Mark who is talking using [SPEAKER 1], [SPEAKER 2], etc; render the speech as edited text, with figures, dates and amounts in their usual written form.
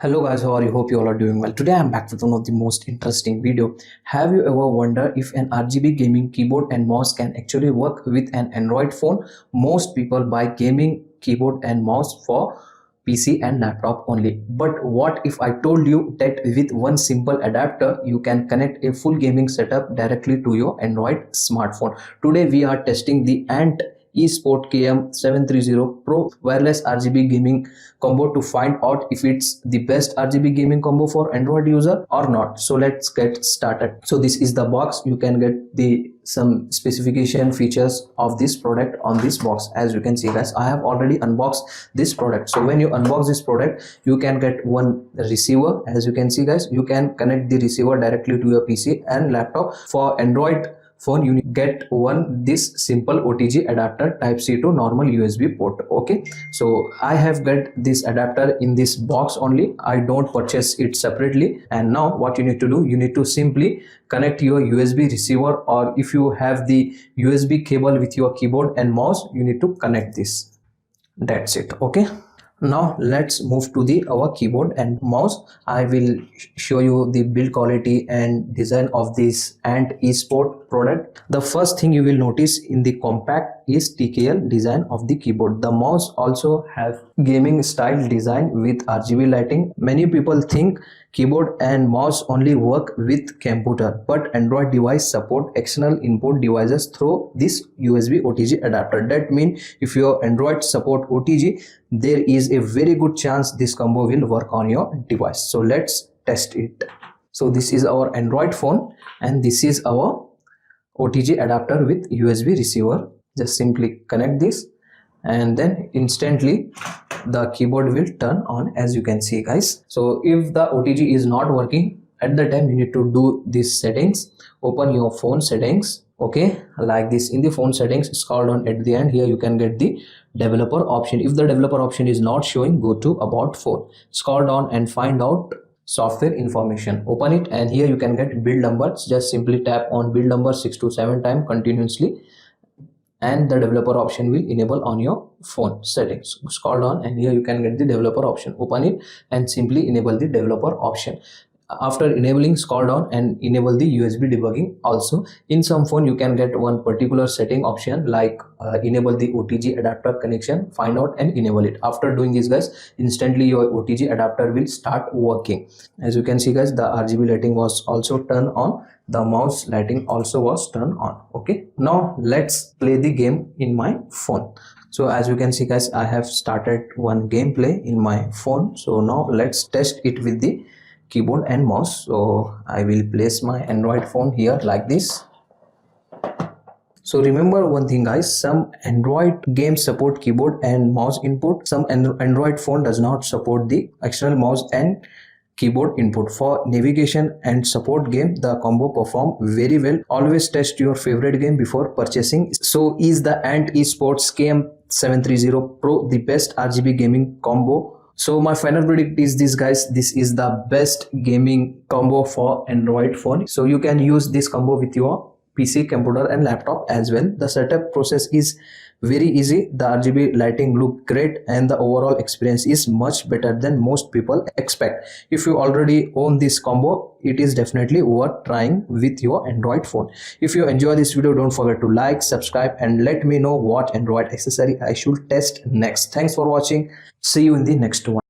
[SPEAKER 1] Hello guys, how are you? Hope you all are doing well. Today I'm back with one of the most interesting video. Have you ever wondered if an RGB gaming keyboard and mouse can actually work with an Android phone? Most people buy gaming keyboard and mouse for PC and laptop only. But what if I told you that with one simple adapter you can connect a full gaming setup directly to your Android smartphone? Today we are testing the Esports KM730 Pro wireless RGB gaming combo to find out if it's the best RGB gaming combo for Android user or not. So let's get started. So this is the box. You can get some specification features of this product on this box. As you can see guys, I have already unboxed this product. So when you unbox this product, you can get one receiver. As you can see guys, you can connect the receiver directly to your PC and laptop. For Android phone, you get this simple OTG adapter type C to normal USB port. Okay, so I have got this adapter in this box only. I don't purchase it separately. And now what you need to do, you need to simply connect your USB receiver, or if you have the USB cable with your keyboard and mouse, you need to connect this. That's it. Okay, now let's move to our keyboard and mouse. I will show you the build quality and design of this Esports product. The first thing you will notice in the compact is TKL design of the keyboard. The mouse also have gaming style design with RGB lighting. Many people think keyboard and mouse only work with computer, but Android device support external input devices through this USB OTG adapter. That means if your Android support OTG, there is a very good chance this combo will work on your device. So let's test it. So this is our Android phone and this is our OTG adapter with USB receiver. Just simply connect this and then instantly the keyboard will turn on, as you can see guys. So if the OTG is not working, at the time you need to do these settings. Open your phone settings, okay, like this. In the phone settings, scroll down at the end. Here you can get the developer option. If the developer option is not showing, go to about phone, scroll down and find out software information. Open it and here you can get build numbers. Just simply tap on build number 6 to 7 times continuously and the developer option will enable on your phone settings. Scroll down and here you can get the developer option. Open it and simply enable the developer option. After enabling, scroll down and enable the USB debugging also. In some phone you can get one particular setting option like enable the OTG adapter connection. Find out and enable it. After doing this guys, instantly your OTG adapter will start working. As you can see guys, the RGB lighting was also turned on. The mouse lighting also was turned on. Okay, now let's play the game in my phone. So as you can see guys, I have started one gameplay in my phone. So now let's test it with the keyboard and mouse. So I will place my Android phone here like this. So remember one thing guys, some Android games support keyboard and mouse input. Some Android phone does not support the external mouse and keyboard input. For navigation and support game, the combo perform very well. Always test your favorite game before purchasing. So is the Esports KM730 Pro the best RGB gaming combo? So my final verdict is this guys, this is the best gaming combo for Android phone. So you can use this combo with your PC, computer and laptop as well. The setup process is very easy. The RGB lighting look great and the overall experience is much better than most people expect. If you already own this combo, it is definitely worth trying with your Android phone. If you enjoy this video, don't forget to like, subscribe and let me know what Android accessory I should test next. Thanks for watching. See you in the next one.